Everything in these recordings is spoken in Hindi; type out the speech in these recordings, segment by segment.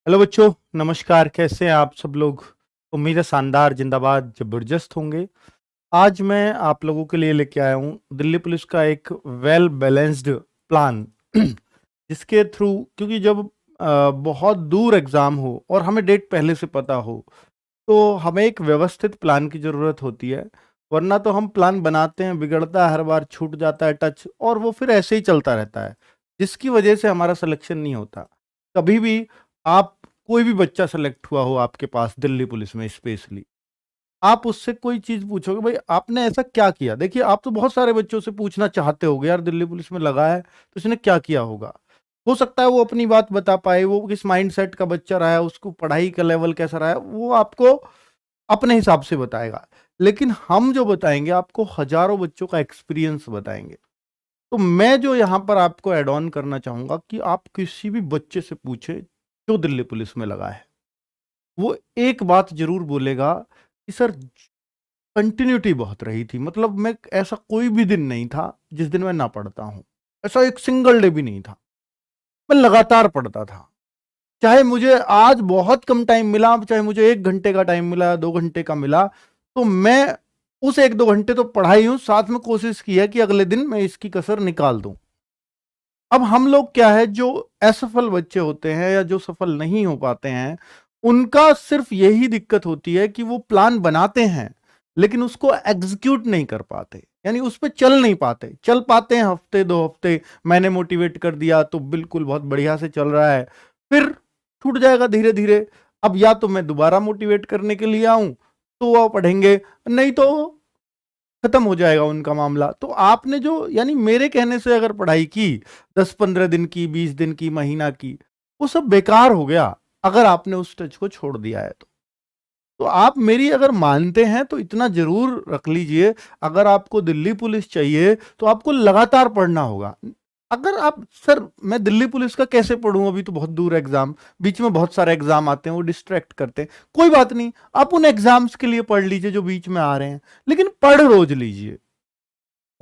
हेलो बच्चों, नमस्कार। कैसे हैं आप सब लोग? उम्मीद है शानदार, जिंदाबाद, जबरदस्त होंगे। आज मैं आप लोगों के लिए लेके आया हूँ दिल्ली पुलिस का एक वेल बैलेंस्ड प्लान जिसके थ्रू, क्योंकि जब बहुत दूर एग्जाम हो और हमें डेट पहले से पता हो, तो हमें एक व्यवस्थित प्लान की ज़रूरत होती है। वरना तो हम प्लान बनाते हैं, बिगड़ता है, हर बार छूट जाता है टच, और वो फिर ऐसे ही चलता रहता है, जिसकी वजह से हमारा सिलेक्शन नहीं होता। कभी भी आप, कोई भी बच्चा सेलेक्ट हुआ हो आपके पास दिल्ली पुलिस में स्पेशली, आप उससे कोई चीज़ पूछोगे, भाई आपने ऐसा क्या किया? देखिए, आप तो बहुत सारे बच्चों से पूछना चाहते होगे, यार दिल्ली पुलिस में लगा है तो इसने क्या किया होगा। हो सकता है वो अपनी बात बता पाए, वो किस माइंडसेट का बच्चा रहा है, उसको पढ़ाई का लेवल कैसा रहा है, वो आपको अपने हिसाब से बताएगा। लेकिन हम जो बताएंगे, आपको हजारों बच्चों का एक्सपीरियंस बताएंगे। तो मैं जो यहाँ पर आपको ऐड ऑन करना चाहूंगा कि आप किसी भी बच्चे से पूछे जो दिल्ली पुलिस में लगा है, वो एक बात जरूर बोलेगा कि सर, कंटिन्यूटी बहुत रही थी। मतलब मैं, ऐसा कोई भी दिन नहीं था जिस दिन मैं ना पढ़ता हूं। ऐसा एक सिंगल डे भी नहीं था, मैं लगातार पढ़ता था। चाहे मुझे आज बहुत कम टाइम मिला, चाहे मुझे 1 घंटे का टाइम मिला, 2 घंटे का मिला, तो मैं उस 1-2 घंटे तो पढ़ा ही हूं, साथ में कोशिश की है कि अगले दिन मैं इसकी कसर निकाल दूं। अब हम लोग क्या है, जो असफल बच्चे होते हैं या जो सफल नहीं हो पाते हैं, उनका सिर्फ यही दिक्कत होती है कि वो प्लान बनाते हैं लेकिन उसको एग्जीक्यूट नहीं कर पाते, यानी उस पर चल नहीं पाते। चल पाते हैं हफ्ते 2 हफ्ते, मैंने मोटिवेट कर दिया तो बिल्कुल बहुत बढ़िया से चल रहा है, फिर छूट जाएगा धीरे धीरे। अब या तो मैं दोबारा मोटिवेट करने के लिए आऊं तो वो पढ़ेंगे, नहीं तो खत्म हो जाएगा उनका मामला। तो आपने जो, यानी मेरे कहने से अगर पढ़ाई की 10-15 दिन की, 20 दिन की, महीना की, वो सब बेकार हो गया अगर आपने उस टच को छोड़ दिया है तो आप मेरी अगर मानते हैं तो इतना जरूर रख लीजिए, अगर आपको दिल्ली पुलिस चाहिए तो आपको लगातार पढ़ना होगा। अगर आप, सर मैं दिल्ली पुलिस का कैसे पढ़ूं, अभी तो बहुत दूर एग्जाम, बीच में बहुत सारे एग्जाम आते हैं, वो डिस्ट्रैक्ट करते हैं। कोई बात नहीं, आप उन एग्जाम्स के लिए पढ़ लीजिए जो बीच में आ रहे हैं, लेकिन पढ़ रोज लीजिए,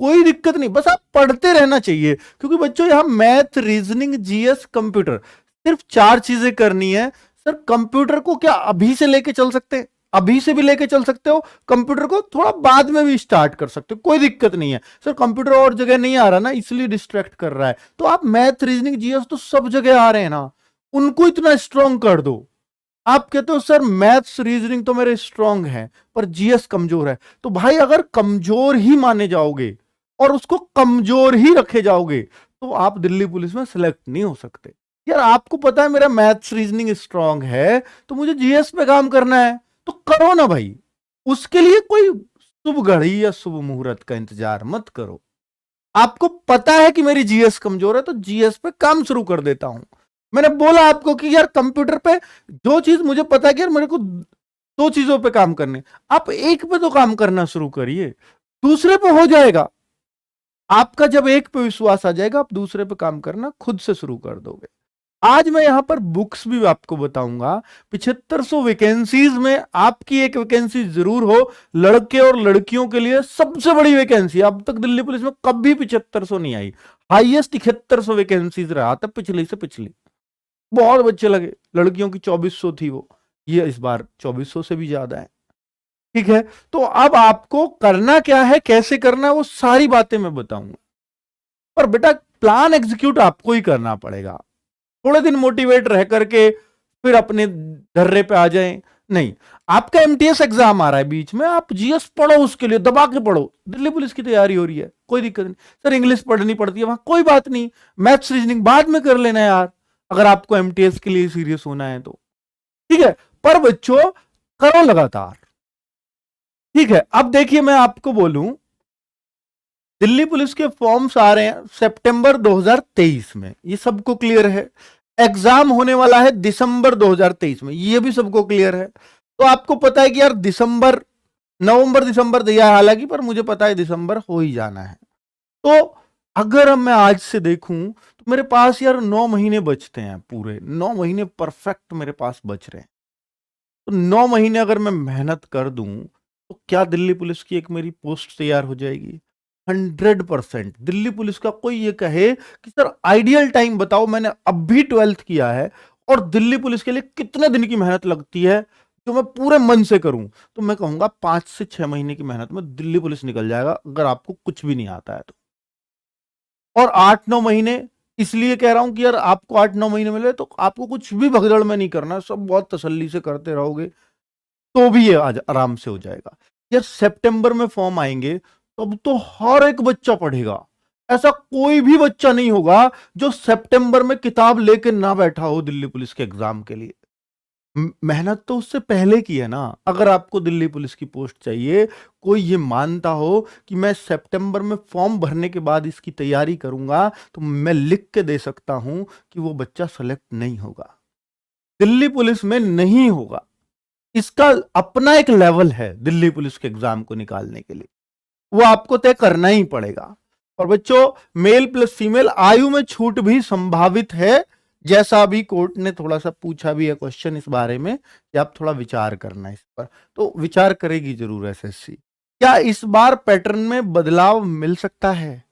कोई दिक्कत नहीं, बस आप पढ़ते रहना चाहिए। क्योंकि बच्चों, यहां मैथ, रीजनिंग, जीएस, कंप्यूटर, सिर्फ 4 चीजें करनी है। सर कंप्यूटर को क्या अभी से लेके चल सकते हैं? अभी से भी लेके चल सकते हो। कंप्यूटर को थोड़ा बाद में भी स्टार्ट कर सकते हो, कोई दिक्कत नहीं है। सर कंप्यूटर और जगह नहीं आ रहा ना, इसलिए डिस्ट्रैक्ट कर रहा है, तो आप मैथ, रीजनिंग, जीएस तो सब जगह आ रहे हैं ना, उनको इतना स्ट्रांग कर दो। आप कहते हो सर मैथ्स रीजनिंग तो मेरे स्ट्रांग है पर जीएस कमजोर है, तो भाई अगर कमजोर ही माने जाओगे और उसको कमजोर ही रखे जाओगे तो आप दिल्ली पुलिस में सिलेक्ट नहीं हो सकते। यार आपको पता है मेरा मैथ्स रीजनिंग स्ट्रांग है, तो मुझे जीएस पे काम करना है, तो करो ना भाई। उसके लिए कोई शुभ घड़ी या शुभ मुहूर्त का इंतजार मत करो। आपको पता है कि मेरी जीएस कमजोर है तो जीएस पे काम शुरू कर देता हूं। मैंने बोला आपको कि यार कंप्यूटर पे जो चीज मुझे पता है कि यार मेरे को 2 चीजों पे काम करने, आप एक पे तो काम करना शुरू करिए, दूसरे पे हो जाएगा। आपका जब एक पे विश्वास आ जाएगा, आप दूसरे पे काम करना खुद से शुरू कर दोगे। आज मैं यहां पर बुक्स भी आपको बताऊंगा। 7500 वैकेंसीज में आपकी एक वैकेंसी जरूर हो, लड़के और लड़कियों के लिए सबसे बड़ी वैकेंसी। अब तक दिल्ली पुलिस में कभी 7500 नहीं आई, हाईएस्ट 7100 वैकेंसीज रहा था पिछली से पिछली। बहुत बच्चे लगे, लड़कियों की 2400 थी वो, ये इस बार 2400 से भी ज्यादा है। ठीक है, तो अब आपको करना क्या है, कैसे करना है, वो सारी बातें मैं बताऊंगा। पर बेटा प्लान एग्जीक्यूट आपको ही करना पड़ेगा। थोड़े दिन मोटिवेट रह करके फिर अपने धर्रे पे आ जाएं, नहीं। आपका एमटीएस एग्जाम आ रहा है बीच में, आप जीएस पढ़ो, उसके लिए दबा के पढ़ो। दिल्ली पुलिस की तैयारी हो रही है, कोई दिक्कत नहीं। सर इंग्लिश पढ़नी पड़ती है वहां, कोई बात नहीं, मैथ्स रीजनिंग बाद में कर लेना यार, अगर आपको एमटीएस के लिए सीरियस होना है तो। ठीक है, पर बच्चों करो लगातार। ठीक है, अब देखिए मैं आपको बोलूं, दिल्ली पुलिस के फॉर्म्स आ रहे हैं सितंबर 2023 में, ये सबको क्लियर है। एग्जाम होने वाला है दिसंबर 2023 में, ये भी सबको क्लियर है। तो आपको पता है कि यार दिसंबर, नवंबर दिसंबर दिया है हालांकि, पर मुझे पता है दिसंबर हो ही जाना है। तो अगर अब मैं आज से देखूं तो मेरे पास यार 9 महीने बचते हैं, पूरे 9 महीने परफेक्ट मेरे पास बच रहे हैं। तो 9 महीने अगर मैं मेहनत कर दूं तो क्या दिल्ली पुलिस की एक मेरी पोस्ट तैयार हो जाएगी? 100%। दिल्ली पुलिस का कोई ये कहे कि सर आइडियल टाइम बताओ, मैंने अब भी 12th किया है और दिल्ली पुलिस के लिए कितने दिन की मेहनत लगती है जो मैं पूरे मन से करूं, तो मैं कहूंगा 5 से 6 महीने की मेहनत में दिल्ली पुलिस निकल जाएगा, अगर आपको कुछ भी नहीं आता है तो। और 8-9 महीने इसलिए कह रहा हूं कि यार आपको 8-9 महीने मिले तो आपको कुछ भी भगदड़ में नहीं करना, सब बहुत तसल्ली से करते रहोगे तो भी ये आज आराम से हो जाएगा। यार सितंबर में फॉर्म आएंगे तब तो हर एक बच्चा पढ़ेगा। ऐसा कोई भी बच्चा नहीं होगा जो सितंबर में किताब लेके ना बैठा हो दिल्ली पुलिस के एग्जाम के लिए। मेहनत तो उससे पहले की है ना। अगर आपको दिल्ली पुलिस की पोस्ट चाहिए, कोई ये मानता हो कि मैं सितंबर में फॉर्म भरने के बाद इसकी तैयारी करूंगा, तो मैं लिख के दे सकता हूं कि वो बच्चा सेलेक्ट नहीं होगा, दिल्ली पुलिस में नहीं होगा। इसका अपना एक लेवल है दिल्ली पुलिस के एग्जाम को निकालने के लिए, वो आपको तय करना ही पड़ेगा। और बच्चों, मेल प्लस फीमेल आयु में छूट भी संभावित है, जैसा अभी कोर्ट ने थोड़ा सा पूछा भी है क्वेश्चन इस बारे में कि आप थोड़ा विचार करना इस पर, तो विचार करेगी जरूर एसएससी। क्या इस बार पैटर्न में बदलाव मिल सकता है?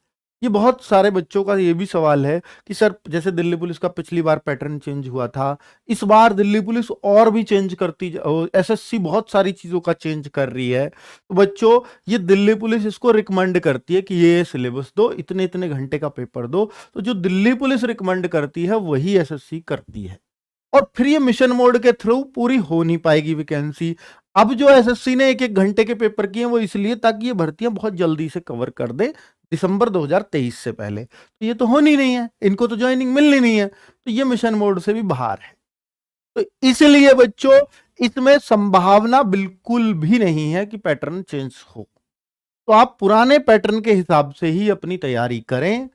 ये बहुत सारे बच्चों का ये भी सवाल है कि सर जैसे दिल्ली पुलिस का पिछली बार पैटर्न चेंज हुआ था, इस बार दिल्ली पुलिस और भी चेंज करती, एसएससी बहुत सारी चीजों का चेंज कर रही है। तो बच्चों, ये दिल्ली पुलिस इसको रिकमेंड करती है कि ये सिलेबस दो, इतने इतने घंटे का पेपर दो, तो जो दिल्ली पुलिस रिकमेंड करती है वही एसएससी करती है। और फिर ये मिशन मोड के थ्रू पूरी हो नहीं पाएगी वैकेंसी। अब जो एसएससी ने एक एक घंटे के पेपर किए वो इसलिए ताकि ये भर्तियां बहुत जल्दी से कवर कर दे दिसंबर 2023 से पहले। तो ये तो होनी नहीं है, इनको तो ज्वाइनिंग मिलनी नहीं है, तो ये मिशन मोड से भी बाहर है। तो इसलिए बच्चों, इसमें संभावना बिल्कुल भी नहीं है कि पैटर्न चेंज हो। तो आप पुराने पैटर्न के हिसाब से ही अपनी तैयारी करें,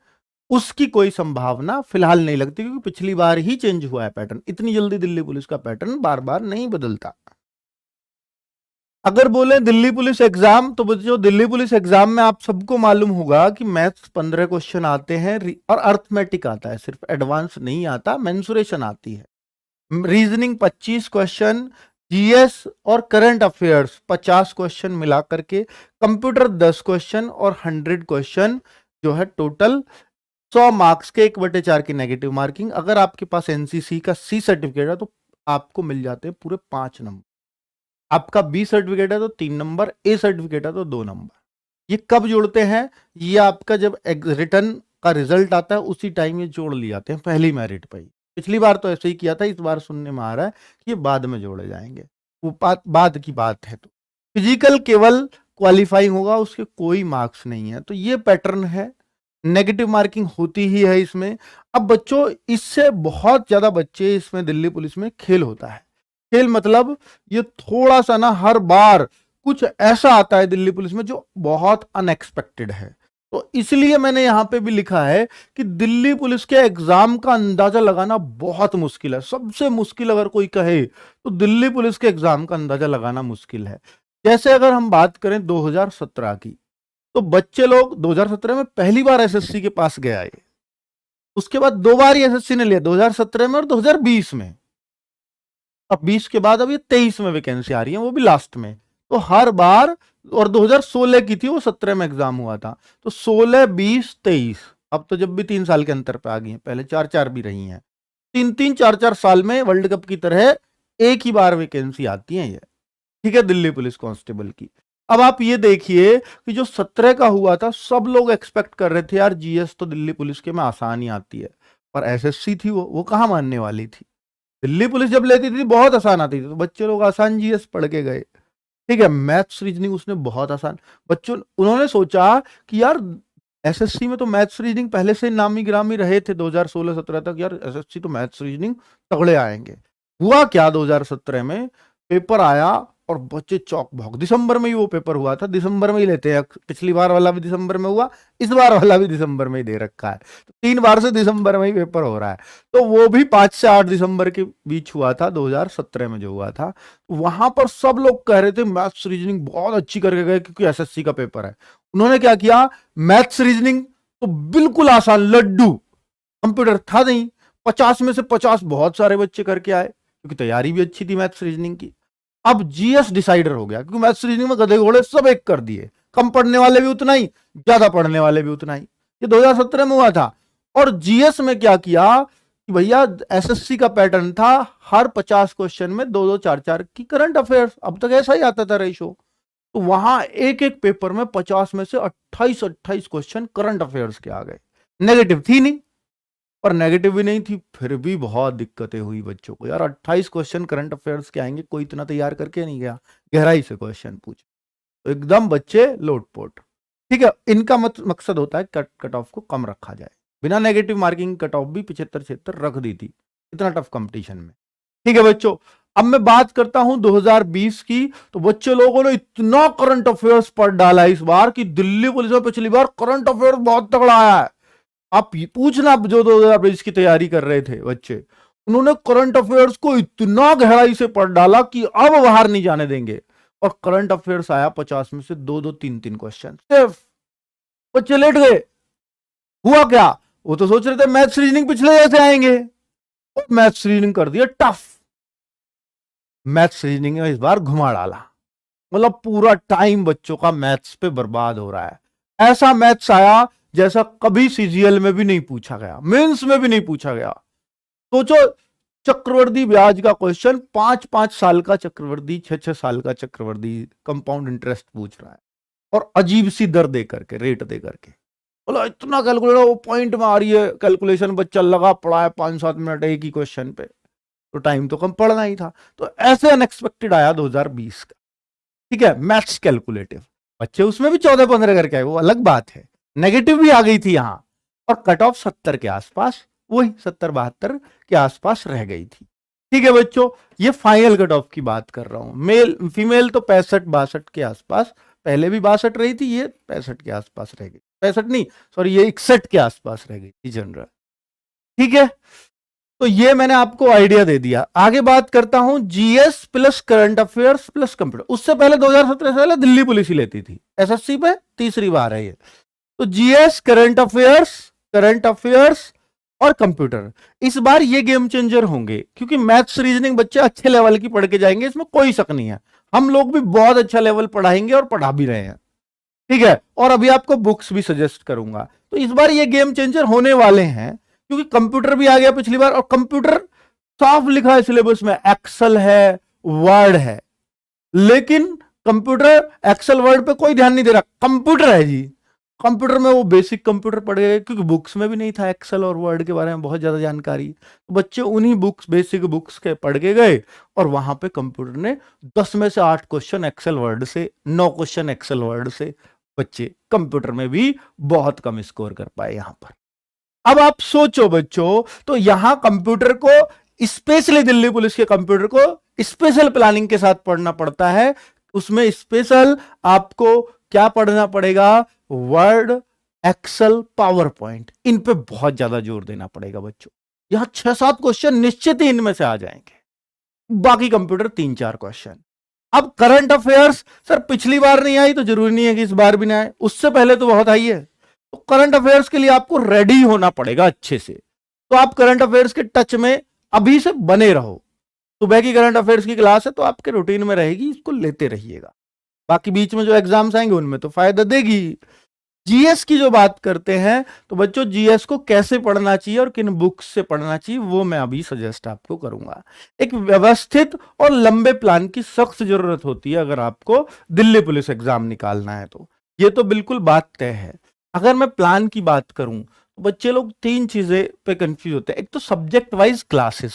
उसकी कोई संभावना फिलहाल नहीं लगती, क्योंकि पिछली बार ही चेंज हुआ है पैटर्न। इतनी जल्दी दिल्ली पुलिस का पैटर्न बार बार नहीं बदलता। अगर बोले दिल्ली पुलिस एग्जाम, तो बच्चों दिल्ली पुलिस एग्जाम में आप सबको मालूम होगा कि मैथ्स 15 क्वेश्चन आते हैं और अर्थमेटिक आता है, सिर्फ एडवांस नहीं आता, मेंसुरेशन आती है। रीजनिंग 25 क्वेश्चन, जीएस और करंट अफेयर्स 50 क्वेश्चन मिला करके, कंप्यूटर 10 क्वेश्चन और 100 क्वेश्चन जो है टोटल 100 मार्क्स के 1/4 की नेगेटिव मार्किंग। अगर आपके पास एनसीसी का सी सर्टिफिकेट है तो आपको मिल जाते हैं पूरे 5 नंबर। आपका बी सर्टिफिकेट है तो 3 नंबर, ए सर्टिफिकेट है तो 2 नंबर। ये कब जोड़ते हैं? ये आपका जब रिटर्न का रिजल्ट आता है उसी टाइम ये जोड़ लिए जाते हैं, पहली मेरिट पर ही। पिछली बार तो ऐसे ही किया था, इस बार सुनने में आ रहा है कि ये बाद में जोड़े जाएंगे, वो बाद की बात है। तो फिजिकल केवल क्वालिफाइंग होगा, उसके कोई मार्क्स नहीं है। तो ये पैटर्न है, नेगेटिव मार्किंग होती ही है इसमें। अब बच्चों, इससे बहुत ज्यादा बच्चे इसमें दिल्ली पुलिस में खेल होता है। खेल मतलब ये थोड़ा सा ना हर बार कुछ ऐसा आता है दिल्ली पुलिस में जो बहुत अनएक्सपेक्टेड है। तो इसलिए मैंने यहां पे भी लिखा है कि दिल्ली पुलिस के एग्जाम का अंदाजा लगाना बहुत मुश्किल है। सबसे मुश्किल अगर कोई कहे तो दिल्ली पुलिस के एग्जाम का अंदाजा लगाना मुश्किल है। जैसे अगर हम बात करें 2017 की, तो बच्चे लोग 2017 में पहली बार एसएससी के पास गया है, उसके बाद 2 बार ही एसएससी ने लिया, 2017 में और 2020 में। अब 20 के बाद अब ये 23 में वैकेंसी आ रही है, वो भी लास्ट में। तो हर बार, और 2016 की थी वो, 17 में एग्जाम हुआ था, तो 16, 20, 23, अब तो जब भी 3 साल के अंतर पे आ गई हैं, पहले 4-4 भी रही हैं। 3-3, 4-4 साल में वर्ल्ड कप की तरह एक ही बार वैकेंसी आती है ये, ठीक है, दिल्ली पुलिस कांस्टेबल की। अब आप ये देखिए कि जो 17 का हुआ था, सब लोग एक्सपेक्ट कर रहे थे यार जीएस तो दिल्ली पुलिस के में आसान ही आती है, पर एसएससी थी वो कहां मानने वाली थी। दिल्ली पुलिस जब लेती थी बहुत आसान आती थी, तो बच्चे लोग आसान जीएस पढ़ के गए, ठीक है। मैथ्स रीजनिंग उसने बहुत आसान, बच्चों उन्होंने सोचा कि यार एसएससी में तो मैथ्स रीजनिंग पहले से नामी गिरामी रहे थे 2016-17 तक, यार एसएससी तो मैथ्स रीजनिंग तगड़े आएंगे। हुआ क्या, 2017 में पेपर आया और बच्चे चौक भौंक। दिसंबर में ही वो पेपर हुआ था, दिसंबर में ही लेते हैं, पिछली बार वाला भी दिसंबर में हुआ, इस बार वाला भी दिसंबर में ही दे रखा है, तो 3 बार से दिसंबर में ही पेपर हो रहा है। तो वो भी 5 से 8 दिसंबर के बीच हुआ था, 2017 में जो हुआ था। वहां पर सब लोग कह रहे थे मैथ्स रीजनिंग बहुत अच्छी करके गए क्योंकि एसएससी का पेपर है। उन्होंने क्या किया, मैथ्स रीजनिंग तो बिल्कुल आसान, लड्डू, कंप्यूटर था नहीं, 50 में से 50 बहुत सारे बच्चे करके आए क्योंकि तैयारी भी अच्छी थी मैथ्स रीजनिंग की। अब जीएस डिसाइडर हो गया क्योंकि मैथ्स रीजनिंग में गधे घोड़े सब एक कर दिए, कम पढ़ने वाले भी उतना ही, ज्यादा पढ़ने वाले भी उतना ही। ये 2017 में हुआ था। और जीएस में क्या किया कि भैया एसएससी का पैटर्न था हर 50 क्वेश्चन में 2-2 4-4 की करंट अफेयर्स, अब तक ऐसा ही आता था रेशो। तो वहां एक एक पेपर में 50 में से 28 क्वेश्चन करंट अफेयर्स के आ गए। नेगेटिव थी नहीं, पर नेगेटिव भी नहीं थी, फिर भी बहुत दिक्कतें हुई बच्चों को। यार 28 क्वेश्चन करंट अफेयर्स के आएंगे, कोई इतना तैयार करके नहीं गया, गहराई से क्वेश्चन पूछे तो एकदम बच्चे लोटपोट। ठीक है, इनका मकसद होता है कट ऑफ को कम रखा जाए। बिना नेगेटिव मार्किंग कट ऑफ भी 75-76 रख दी थी, इतना टफ कंपटीशन में। ठीक है बच्चों, अब मैं बात करता हूं 2020 की। तो बच्चे लोगों ने इतना करंट अफेयर्स पढ़ डाला इस बार कि दिल्ली पुलिस में पिछली बार करंट अफेयर्स बहुत तगड़ा आया है। आप पूछना, जो 2020 की तैयारी कर रहे थे बच्चे, उन्होंने करंट अफेयर्स को इतना गहराई से पढ़ डाला कि अब बाहर नहीं जाने देंगे। और करंट अफेयर्स आया 50 में से 2-2 3-3 क्वेश्चन, सिर्फ बच्चे लेट गए। हुआ क्या, वो तो सोच रहे थे मैथ्स रीजनिंग पिछले जैसे आएंगे, और मैथ्स रीजनिंग कर दिया टफ। मैथ्स रीजनिंग में इस बार घुमा डाला, मतलब पूरा टाइम बच्चों का मैथ्स पे बर्बाद हो रहा है। ऐसा मैथ्स आया जैसा कभी सीजीएल में भी नहीं पूछा गया, मेंस में भी नहीं पूछा गया। सोचो, चक्रवर्ती ब्याज का क्वेश्चन, 5-5 साल का चक्रवर्ती, 6-6 साल का चक्रवर्ती कंपाउंड इंटरेस्ट पूछ रहा है, और अजीब सी दर दे करके, रेट दे करके। बोला इतना कैलकुलेटर, वो पॉइंट में आ रही है कैलकुलेशन, बच्चा लगा पड़ा है 5-7 मिनट एक ही क्वेश्चन पे, तो टाइम तो कम पड़ना ही था। तो ऐसे अनएक्सपेक्टेड आया 2020 का। ठीक है, मैथ्स कैलकुलेटिव, बच्चे उसमें भी 14-15 करके आए, वो अलग बात है। नेगेटिव भी आ गई थी यहां, और कट ऑफ 70 के आसपास, वही 70-72 के आसपास रह गई थी। ठीक है बच्चों, ये फाइनल कट ऑफ की बात कर रहा हूं। मेल फीमेल तो 65-62 के आसपास, पहले भी 62 रही थी, ये 65 के आसपास रह गई, 65 नहीं सॉरी, ये 61 के आसपास रह गई थी जनरल। ठीक है, तो ये मैंने आपको आइडिया दे दिया। आगे बात करता हूं GS plus current affairs plus computer. उससे पहले 2017 से पहले दिल्ली पुलिस ही लेती थी एसएससी पे, तीसरी बार है ये। तो जीएस, करंट अफेयर्स और कंप्यूटर, इस बार ये गेम चेंजर होंगे, क्योंकि मैथ्स रीजनिंग बच्चे अच्छे लेवल की पढ़ के जाएंगे, इसमें कोई शक नहीं है। हम लोग भी बहुत अच्छा लेवल पढ़ाएंगे और पढ़ा भी रहे हैं। ठीक है, और अभी आपको बुक्स भी सजेस्ट करूंगा। तो इस बार ये गेम चेंजर होने वाले हैं, क्योंकि कंप्यूटर भी आ गया पिछली बार, और कंप्यूटर साफ लिखा है सिलेबस में, एक्सेल है, वर्ड है, लेकिन कंप्यूटर एक्सेल वर्ड पे कोई ध्यान नहीं दे रहा, कंप्यूटर है जी। कंप्यूटर में वो बेसिक कंप्यूटर पढ़ गए, क्योंकि बुक्स में भी नहीं था एक्सेल और वर्ड के बारे में बहुत ज्यादा जानकारी, तो बच्चे उन्हीं बुक्स, बेसिक बुक्स के पढ़ के गए, और वहां पे कंप्यूटर ने 10 में से 8 क्वेश्चन एक्सेल वर्ड से, 9 क्वेश्चन एक्सेल वर्ड से, बच्चे कंप्यूटर में भी बहुत कम स्कोर कर पाए यहां पर। अब आप सोचो बच्चों, तो यहां कंप्यूटर को, स्पेशली दिल्ली पुलिस के कंप्यूटर को स्पेशल प्लानिंग के साथ पढ़ना पड़ता है। उसमें स्पेशल आपको क्या पढ़ना पड़ेगा, वर्ड, एक्सेल, पावर पॉइंट, इन पे बहुत ज्यादा जोर देना पड़ेगा बच्चों। यहां 6-7 क्वेश्चन निश्चित ही इनमें से आ जाएंगे, बाकी कंप्यूटर 3-4 क्वेश्चन। अब करंट अफेयर्स, सर पिछली बार नहीं आई तो जरूरी नहीं है कि इस बार भी ना आए, उससे पहले तो बहुत आई है। तो करंट अफेयर्स के लिए आपको रेडी होना पड़ेगा अच्छे से। तो आप करंट अफेयर्स के टच में अभी से बने रहो। सुबह की करंट अफेयर्स की क्लास है तो आपके रूटीन में रहेगी, इसको लेते रहिएगा। बाकी बीच में जो एग्जाम्स आएंगे उनमें तो फायदा देगी। जीएस की जो बात करते हैं, तो बच्चों जीएस को कैसे पढ़ना चाहिए और किन बुक्स से पढ़ना चाहिए, वो मैं अभी सजेस्ट आपको करूंगा। एक व्यवस्थित और लंबे प्लान की सख्त जरूरत होती है अगर आपको दिल्ली पुलिस एग्जाम निकालना है, तो ये तो बिल्कुल बात तय है। अगर मैं प्लान की बात करूं, तो बच्चे लोग 3 चीजें पे कंफ्यूज होते हैं। एक तो सब्जेक्ट वाइज क्लासेस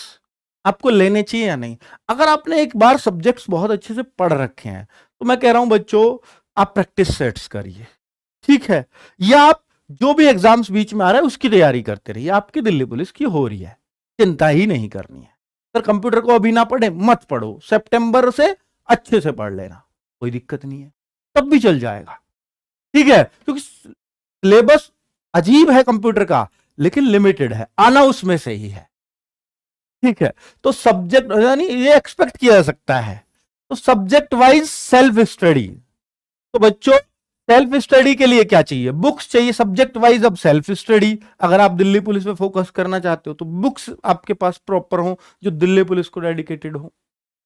आपको लेने चाहिए या नहीं। अगर आपने एक बार सब्जेक्ट्स बहुत अच्छे से पढ़ रखे हैं, तो मैं कह रहा हूं बच्चों, आप प्रैक्टिस सेट्स करिए, ठीक है, या आप जो भी एग्जाम्स बीच में आ रहा है उसकी तैयारी करते रहिए। आपकी दिल्ली पुलिस की हो रही है, चिंता ही नहीं करनी है। सर कंप्यूटर को अभी ना पढ़े, मत पढ़ो, सितंबर से अच्छे से पढ़ लेना, कोई दिक्कत नहीं है, तब भी चल जाएगा। ठीक है, क्योंकि सिलेबस अजीब है कंप्यूटर का, लेकिन लिमिटेड है, आना उसमें से ही है। ठीक है, तो सब्जेक्ट यानी ये एक्सपेक्ट किया जा सकता है। तो सब्जेक्ट वाइज सेल्फ स्टडी, तो बच्चों सेल्फ स्टडी के लिए क्या चाहिए, बुक्स चाहिए। सब्जेक्ट वाइज अब सेल्फ स्टडी, अगर आप दिल्ली पुलिस पे फोकस करना चाहते हो तो बुक्स आपके पास प्रॉपर हो जो दिल्ली पुलिस को डेडिकेटेड हो,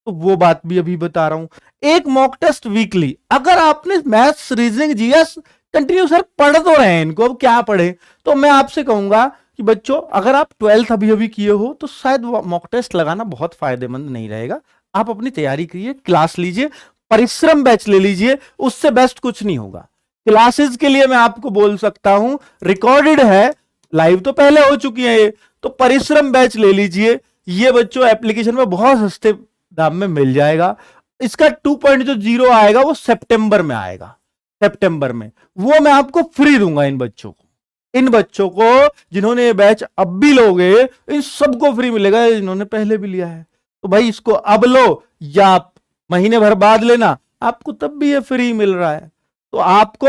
तो वो बात भी अभी बता रहा हूं। एक मॉक टेस्ट वीकली, अगर आपने maths, reasoning, GS continue sir पढ़ तो रहे हैं इनको, अब क्या पढ़े, तो मैं आपसे कहूंगा कि बच्चों अगर आप 12th अभी अभी किए हो तो शायद मॉक टेस्ट लगाना बहुत फायदेमंद नहीं रहेगा। आप अपनी तैयारी करिए, क्लास लीजिए, परिश्रम बैच ले लीजिए, उससे बेस्ट कुछ नहीं होगा। क्लासेस के लिए मैं आपको बोल सकता हूं, रिकॉर्डेड है, लाइव तो पहले हो चुकी है ये, तो परिश्रम बैच ले लीजिए। ये बच्चों एप्लीकेशन में बहुत सस्ते दाम में मिल जाएगा। इसका 2.0 आएगा वो सितंबर में आएगा, सितंबर में, वो मैं आपको फ्री दूंगा इन बच्चों को। इन बच्चों को जिन्होंने ये बैच अब भी लोगे, इन सबको फ्री मिलेगा, जिन्होंने पहले भी लिया है। तो भाई इसको अब लो या आप महीने भर बाद लेना, आपको तब भी ये फ्री मिल रहा है। तो आपको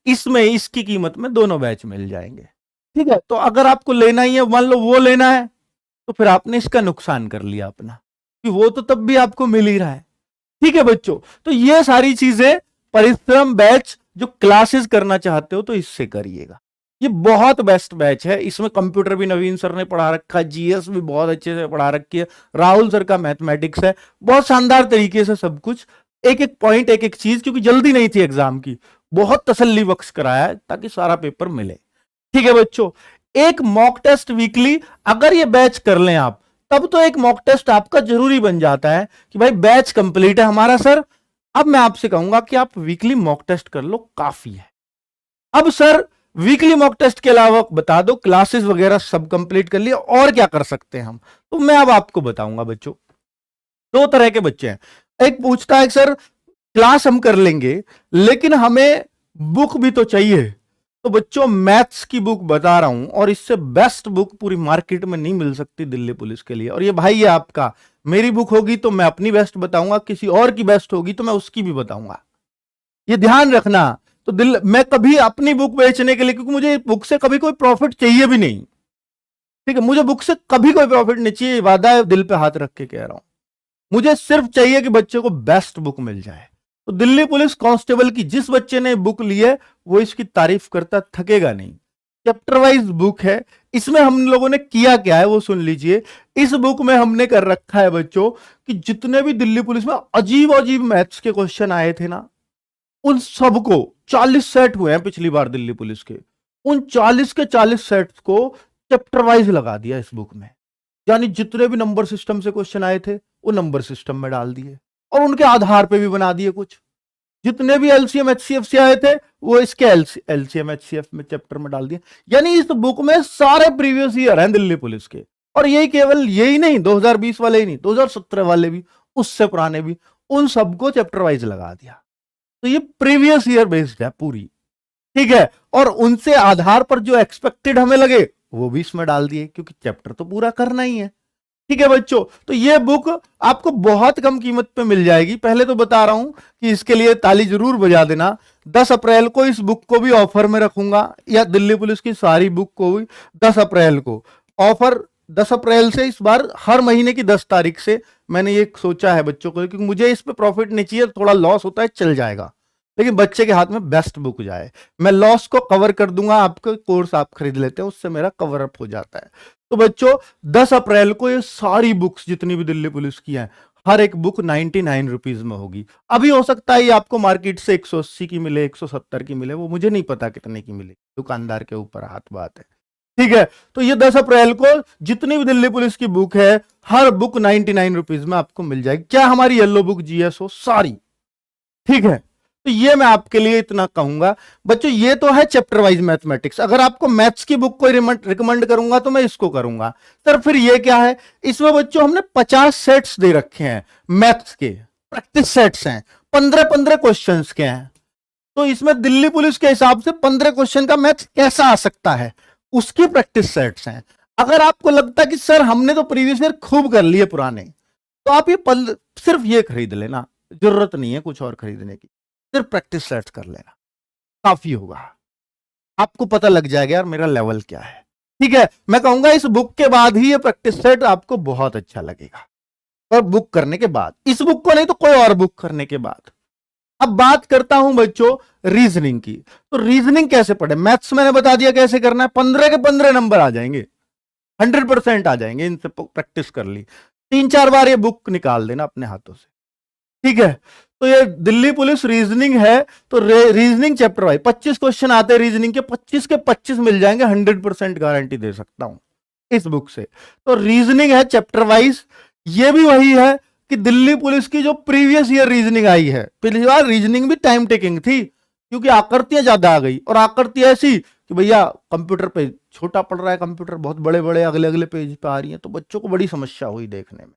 इसमें इसकी कीमत में दोनों बैच मिल जाएंगे। ठीक है, तो अगर आपको लेना ही है, मान लो वो लेना है, तो फिर आपने इसका नुकसान कर लिया अपना, कि वो तो तब भी आपको मिल ही रहा है। ठीक है बच्चों, तो ये सारी चीजें परिश्रम बैच जो क्लासेस करना चाहते हो तो इससे करिएगा। ये बहुत बेस्ट बैच है, इसमें कंप्यूटर भी नवीन सर ने पढ़ा रखा है, जीएस भी बहुत अच्छे से पढ़ा रखी है, राहुल सर का मैथमेटिक्स है, बहुत शानदार तरीके से सब कुछ, एक एक पॉइंट, एक एक चीज, क्योंकि जल्दी नहीं थी एग्जाम की, बहुत तसल्ली बख्श कराया है ताकि सारा पेपर मिले। ठीक है बच्चों, एक मॉक टेस्ट वीकली अगर ये बैच कर लें आप, तब तो एक मॉक टेस्ट आपका जरूरी बन जाता है कि भाई बैच कंप्लीट है हमारा सर, अब मैं आपसे कहूंगा कि आप वीकली मॉक टेस्ट कर लो, काफी है। अब सर वीकली मॉक टेस्ट के अलावा बता दो, क्लासेस वगैरह सब कंप्लीट कर लिया, और क्या कर सकते हैं हम, तो मैं अब आपको बताऊंगा बच्चों। दो तरह के बच्चे हैं, एक पूछता है सर क्लास हम कर लेंगे लेकिन हमें बुक भी तो चाहिए। तो बच्चों मैथ्स की बुक बता रहा हूं, और इससे बेस्ट बुक पूरी मार्केट में नहीं मिल सकती दिल्ली पुलिस के लिए। और ये भाई है आपका, मेरी बुक होगी तो मैं अपनी बेस्ट बताऊंगा, किसी और की बेस्ट होगी तो मैं उसकी भी बताऊंगा, ये ध्यान रखना। तो मैं कभी अपनी बुक बेचने के लिए, क्योंकि मुझे बुक से कभी कोई प्रॉफिट चाहिए भी नहीं, ठीक है, मुझे बुक से कभी कोई प्रॉफिट नहीं चाहिए, वादा है, दिल पे हाथ रख के कह रहा हूं। मुझे सिर्फ चाहिए कि बच्चे को बेस्ट बुक मिल जाए। तो दिल्ली पुलिस कांस्टेबल की जिस बच्चे ने बुक ली है वो इसकी तारीफ करता थकेगा नहीं। चैप्टर वाइज बुक है, इसमें हम लोगों ने किया क्या है वो सुन लीजिए। इस बुक में हमने कर रखा है बच्चों कि जितने भी दिल्ली पुलिस में अजीब अजीब मैथ्स के क्वेश्चन आए थे ना, उन सबको 40 सेट हुए हैं पिछली बार दिल्ली पुलिस के, उन 40 के 40 सेट्स को चैप्टर वाइज लगा दिया इस बुक में। यानी जितने भी नंबर सिस्टम से क्वेश्चन आए थे वो नंबर सिस्टम में डाल दिए, और उनके आधार पे भी बना दिए कुछ। जितने भी एलसीएम एचसीएफ से आए थे वो इसके एलसीएम एचसीएफ में चैप्टर में डाल दिए। यानी इस बुक में सारे प्रीवियस ईयर हैं दिल्ली पुलिस के, और यही केवल यही नहीं, 2020 वाले ही नहीं, 2017 वाले भी, उससे पुराने भी, उन सबको चैप्टर वाइज लगा दिया। तो ये प्रीवियस ईयर बेस्ड है पूरी, ठीक है। और उनसे आधार पर जो एक्सपेक्टेड हमें लगे वो भी इसमें डाल दिए, क्योंकि चैप्टर तो पूरा करना ही है। ठीक है बच्चों, तो ये बुक आपको बहुत कम कीमत पे मिल जाएगी। पहले तो बता रहा हूं कि इसके लिए ताली जरूर बजा देना। 10 अप्रैल को इस बुक को भी ऑफर में रखूंगा, या दिल्ली पुलिस की सारी बुक को भी 10 अप्रैल को ऑफर, 10 अप्रैल से इस बार हर महीने की 10 तारीख से मैंने ये सोचा है बच्चों को, क्योंकि मुझे इस पे प्रॉफिट नहीं चाहिए, थोड़ा लॉस होता है चल जाएगा, लेकिन बच्चे के हाथ में बेस्ट बुक जाए। मैं लॉस को कवर कर दूंगा, आपका कोर्स आप खरीद लेते हैं उससे मेरा कवर अप हो जाता है। तो बच्चों 10 अप्रैल को ये सारी बुक्स जितनी भी दिल्ली पुलिस की हैं, हर एक बुक 99 रुपीज में होगी। अभी हो सकता है ये आपको मार्केट से 180 की मिले, 170 की मिले, वो मुझे नहीं पता कितने की मिले, दुकानदार के ऊपर हाथ बात है, ठीक है। तो ये 10 अप्रैल को जितनी भी दिल्ली पुलिस की बुक है, हर बुक 99 रुपीज में आपको मिल जाएगी, क्या हमारी येलो बुक जीएस हो सारी, ठीक है। तो ये मैं आपके लिए इतना कहूंगा बच्चों। ये तो है चैप्टर वाइज मैथमेटिक्स। अगर आपको मैथ्स की बुक को रिकमेंड करूंगा तो मैं इसको करूंगा। सर फिर ये क्या है, इसमें बच्चों हमने 50 सेट्स दे रखे हैं मैथ्स के, प्रैक्टिस सेट्स हैं, 15-15 क्वेश्चंस के हैं। तो इसमें दिल्ली पुलिस के हिसाब से 15 क्वेश्चन का मैथ्स कैसा आ सकता है, उसकी प्रैक्टिस सेट्स हैं। अगर आपको लगता है कि सर हमने तो प्रीवियस ईयर खूब कर लिए पुराने, तो आप ये सिर्फ ये खरीद लेना, जरूरत नहीं है कुछ और खरीदने की, सिर्फ प्रैक्टिस सेट्स कर लेना, काफी होगा। आपको पता लग जाएगा यार मेरा लेवल क्या है, ठीक है। मैं कहूंगा इस बुक के बाद ही ये प्रैक्टिस सेट आपको बहुत अच्छा लगेगा, और बुक करने के बाद, इस बुक को नहीं तो कोई और बुक करने के बाद। अब बात करता हूं बच्चों रीजनिंग की। तो रीजनिंग कैसे पढ़े, मैथ्स मैंने बता दिया कैसे करना है, 15 के 15 नंबर आ जाएंगे, 100% आ जाएंगे, इनसे प्रैक्टिस कर ली, 3-4 बार ये बुक निकाल देना अपने हाथों से, ठीक है। तो ये दिल्ली पुलिस रीजनिंग है, तो रीजनिंग चैप्टर वाइज 25 क्वेश्चन आते हैं रीजनिंग के, 25 के 25 मिल जाएंगे, 100% गारंटी दे सकता हूं इस बुक से। तो रीजनिंग है चैप्टर वाइज। ये भी वही है कि दिल्ली पुलिस की जो प्रीवियस ईयर रीजनिंग आई है, पिछली बार रीजनिंग भी टाइम टेकिंग थी क्योंकि आकृतियां ज्यादा आ गई, और आकृति ऐसी कि भैया कंप्यूटर पे छोटा पड़ रहा है, कंप्यूटर बहुत बड़े बड़े अगले अगले पेज पे आ रही है, तो बच्चों को बड़ी समस्या हुई देखने में।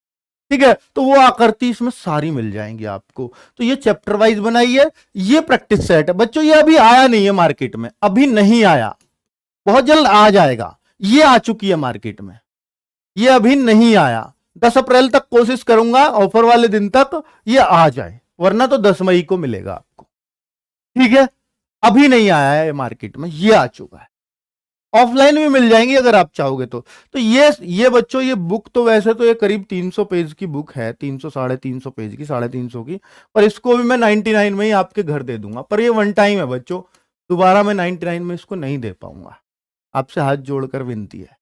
ठीक है, तो वो आकृति इसमें सारी मिल जाएंगी आपको। तो ये चैप्टर वाइज बनाई है, ये प्रैक्टिस सेट है बच्चों। ये अभी आया नहीं है मार्केट में, अभी नहीं आया, बहुत जल्द आ जाएगा। ये आ चुकी है मार्केट में, ये अभी नहीं आया। 10 अप्रैल तक कोशिश करूंगा ऑफर वाले दिन तक ये आ जाए, वरना तो 10 मई को मिलेगा आपको। ठीक है, अभी नहीं आया है मार्केट में, ये आ चुका है। ऑफलाइन भी मिल जाएंगी अगर आप चाहोगे तो ये बच्चों, ये बुक तो वैसे तो ये करीब 300 पेज की बुक है, 300 350 पेज की, 350 की, पर इसको भी मैं 99 में ही आपके घर दे दूंगा। पर ये वन टाइम है बच्चों, दोबारा मैं 99 में इसको नहीं दे पाऊंगा, आपसे हाथ जोड़कर विनती है।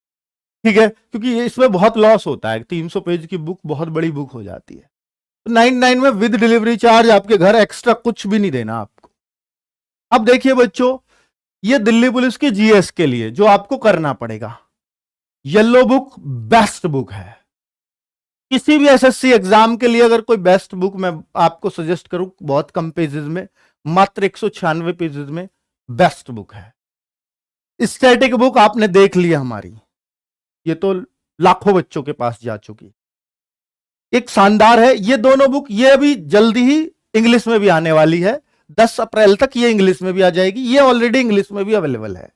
ठीक है, क्योंकि इसमें बहुत लॉस होता है, 300 पेज की बुक बहुत बड़ी बुक हो जाती है। तो 99 में विद डिलीवरी चार्ज आपके घर, एक्स्ट्रा कुछ भी नहीं देना आपको। अब देखिए बच्चों, ये दिल्ली पुलिस की जीएस के लिए जो आपको करना पड़ेगा, येलो बुक बेस्ट बुक है। किसी भी एसएससी एग्जाम के लिए अगर कोई बेस्ट बुक मैं आपको सजेस्ट करूं, बहुत कम पेजेस में, मात्र 196 पेजेस में बेस्ट बुक है। स्टैटिक बुक आपने देख लिया हमारी, ये तो लाखों बच्चों के पास जा चुकी, एक शानदार है ये दोनों बुक। ये अभी जल्दी ही इंग्लिश में भी आने वाली है, 10 अप्रैल तक ये इंग्लिश में भी आ जाएगी, ये ऑलरेडी इंग्लिश में भी अवेलेबल है।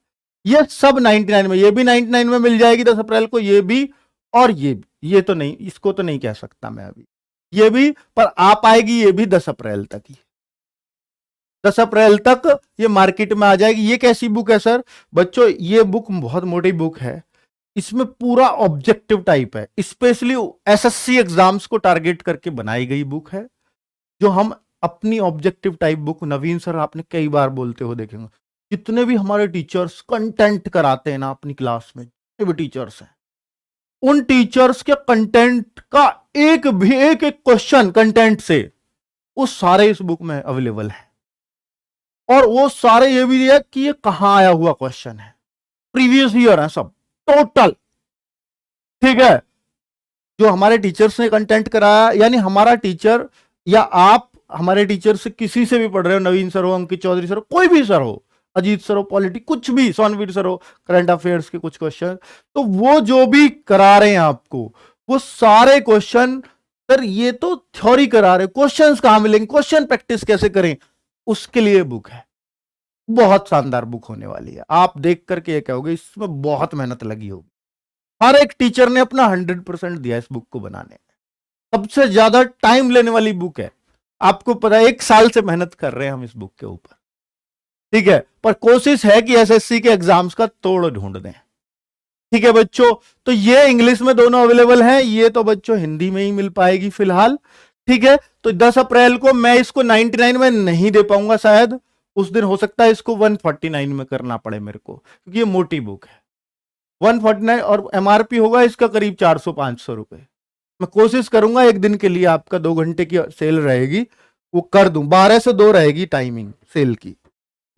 ये सब 99 में, ये भी 99 में मिल जाएगी 10 अप्रैल को, ये भी और ये भी। ये तो नहीं, इसको तो नहीं कह सकता मैं अभी, ये भी, पर आ पाएगी ये भी 10 अप्रैल तक ही, 10 अप्रैल तक ये मार्केट में आ जाएगी। ये कैसी बुक है सर? बच्चों ये बुक बहुत मोटी बुक है, इसमें पूरा ऑब्जेक्टिव टाइप है, स्पेशली एसएससी एग्जाम्स को टारगेट करके बनाई गई बुक है। जो हम अपनी ऑब्जेक्टिव टाइप बुक, नवीन सर आपने कई बार बोलते हो देखेंगे, जितने भी हमारे टीचर्स कंटेंट कराते हैं ना अपनी क्लास में, जितने भी टीचर्स हैं, उन टीचर्स के कंटेंट का एक क्वेश्चन कंटेंट से वो सारे इस बुक में अवेलेबल है। और वो सारे ये भी है कि ये कहां आया हुआ क्वेश्चन है, प्रीवियस ईयर है सब टोटल। ठीक है, जो हमारे टीचर्स ने कंटेंट कराया, यानी हमारा टीचर या आप हमारे टीचर से किसी से भी पढ़ रहे हो, नवीन सर हो, अंकित चौधरी सर हो, कोई भी सर हो, अजीत सर हो, पॉलिटी, कुछ भी, सोनवीर सर हो, करंट अफेयर्स के कुछ क्वेश्चन, तो वो जो भी करा रहे हैं आपको, वो सारे क्वेश्चन, सर ये तो थ्योरी करा रहे, क्वेश्चंस कहां मिलेंगे, क्वेश्चन प्रैक्टिस कैसे करें, उसके लिए बुक है। बहुत शानदार बुक होने वाली है, आप देख करके ये कहोगे इसमें बहुत मेहनत लगी होगी। हर एक टीचर ने अपना 100% दिया इस बुक को बनाने में, सबसे ज्यादा टाइम लेने वाली बुक है। आपको पता है 1 साल से मेहनत कर रहे हैं हम इस बुक के ऊपर। ठीक है, पर कोशिश है कि एसएससी के एग्जाम्स का तोड़ ढूंढ दें। ठीक है बच्चों, तो ये इंग्लिश में दोनों अवेलेबल हैं, ये तो बच्चों हिंदी में ही मिल पाएगी फिलहाल। ठीक है, तो 10 अप्रैल को मैं इसको 99 में नहीं दे पाऊंगा, शायद उस दिन हो सकता है इसको 149 में करना पड़े मेरे को, क्योंकि ये मोटी बुक है। 149 और एमआरपी होगा इसका करीब 400-500 रुपए। मैं कोशिश करूंगा एक दिन के लिए, आपका 2 घंटे की सेल रहेगी, वो कर दूं, 12 से 2 रहेगी टाइमिंग सेल की।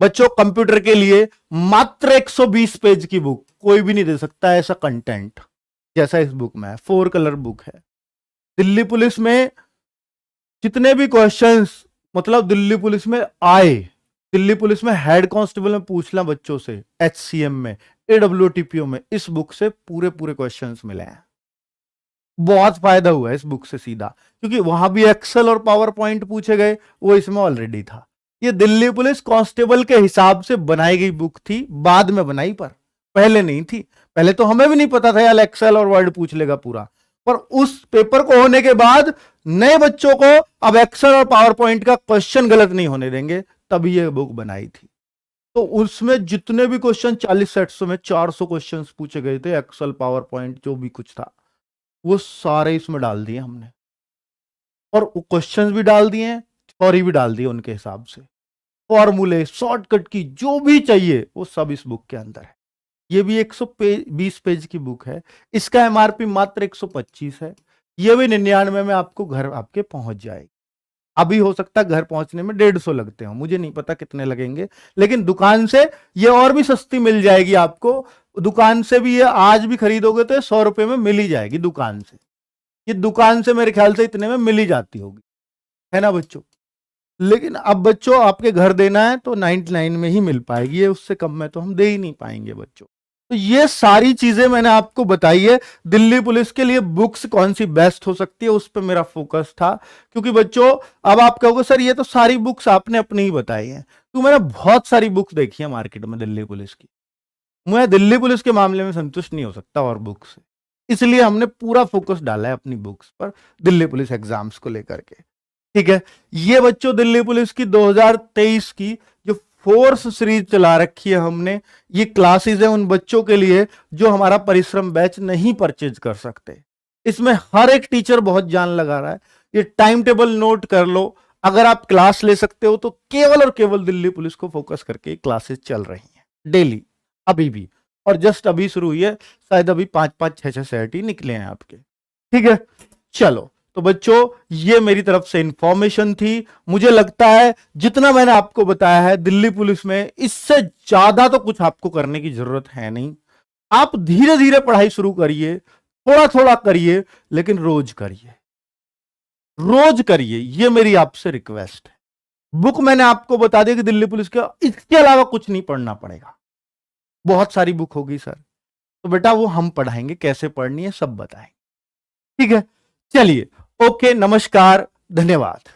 बच्चों कंप्यूटर के लिए मात्र 120 पेज की बुक, कोई भी नहीं दे सकता ऐसा कंटेंट जैसा इस बुक में है। 4 कलर बुक है। दिल्ली पुलिस में जितने भी क्वेश्चंस, मतलब दिल्ली पुलिस में आए, दिल्ली पुलिस में हेड कांस्टेबल में पूछना बच्चों से, एचसीएम में, एडब्ल्यूटीपीओ में, इस बुक से पूरे क्वेश्चंस मिले हैं। बहुत फायदा हुआ है इस बुक से सीधा, क्योंकि वहां भी एक्सेल और पावर पॉइंट पूछे गए, वो इसमें ऑलरेडी था। ये दिल्ली पुलिस कांस्टेबल के हिसाब से बनाई गई बुक थी, बाद में बनाई, पर पहले नहीं थी। पहले तो हमें भी नहीं पता था यार एक्सेल और वर्ड पूछ लेगा पूरा, पर उस पेपर को होने के बाद नए बच्चों को अब एक्सेल और पावर पॉइंट का क्वेश्चन गलत नहीं होने देंगे, तभी ये बुक बनाई थी। तो उसमें जितने भी क्वेश्चन 40 सेट्स में 400 क्वेश्चंस पूछे गए थे, एक्सेल पावर पॉइंट जो भी कुछ था वो सारे इसमें डाल दिए हमने, और क्वेश्चंस भी डाल दिए, थ्योरी भी डाल दी उनके हिसाब से, फॉर्मूले, शॉर्टकट की जो भी चाहिए वो सब इस बुक के अंदर है। ये भी 120 पेज की बुक है, इसका एमआरपी मात्र 125 है। ये भी 99 में आपको घर आपके पहुंच जाएगी। अभी हो सकता है घर पहुंचने में 150 लगते हो, मुझे नहीं पता कितने लगेंगे, लेकिन दुकान से ये और भी सस्ती मिल जाएगी आपको। दुकान से भी ये आज भी खरीदोगे तो 100 रुपए में मिल ही जाएगी दुकान से। ये दुकान से मेरे ख्याल से इतने में मिल ही जाती होगी, है ना बच्चों। लेकिन अब बच्चों आपके घर देना है तो 99 में ही मिल पाएगी, ये उससे कम में तो हम दे ही नहीं पाएंगे बच्चों। तो ये सारी चीजें मैंने आपको बताई है। दिल्ली पुलिस के लिए बुक्स कौन सी बेस्ट हो सकती है उस पर मेरा फोकस था, क्योंकि बच्चों अब आप कहोगे सर ये तो सारी बुक्स आपने अपनी ही बताई हैं, तो मैंने बहुत सारी बुक्स देखी है मार्केट में दिल्ली पुलिस की। मैं दिल्ली पुलिस के मामले में संतुष्ट नहीं हो सकता और बुक्स से, इसलिए हमने पूरा फोकस डाला है अपनी बुक्स पर दिल्ली पुलिस एग्जाम्स को लेकर के। ठीक है, ये बच्चों दिल्ली पुलिस की 2023 की जो फोर्स सीरीज चला रखी है हमने, ये क्लासेस है उन बच्चों के लिए जो हमारा परिश्रम बैच नहीं परचेज कर सकते। इसमें हर एक टीचर बहुत जान लगा रहा है। ये टाइम टेबल नोट कर लो, अगर आप क्लास ले सकते हो तो केवल और केवल दिल्ली पुलिस को फोकस करके क्लासेस चल रही हैं डेली, अभी भी, और जस्ट अभी शुरू हुई है, शायद अभी 5-5 6-6 सेट ही निकले हैं आपके। ठीक है, चलो तो बच्चों ये मेरी तरफ से इंफॉर्मेशन थी। मुझे लगता है जितना मैंने आपको बताया है दिल्ली पुलिस में, इससे ज्यादा तो कुछ आपको करने की जरूरत है नहीं। आप धीरे धीरे पढ़ाई शुरू करिए, थोड़ा थोड़ा करिए, लेकिन रोज करिए, रोज करिए, ये मेरी आपसे रिक्वेस्ट है। बुक मैंने आपको बता दिया कि दिल्ली पुलिस का, इसके अलावा कुछ नहीं पढ़ना पड़ेगा। बहुत सारी बुक होगी सर, तो बेटा वो हम पढ़ाएंगे, कैसे पढ़नी है सब बताएंगे। ठीक है, चलिए, ओके, नमस्कार, धन्यवाद।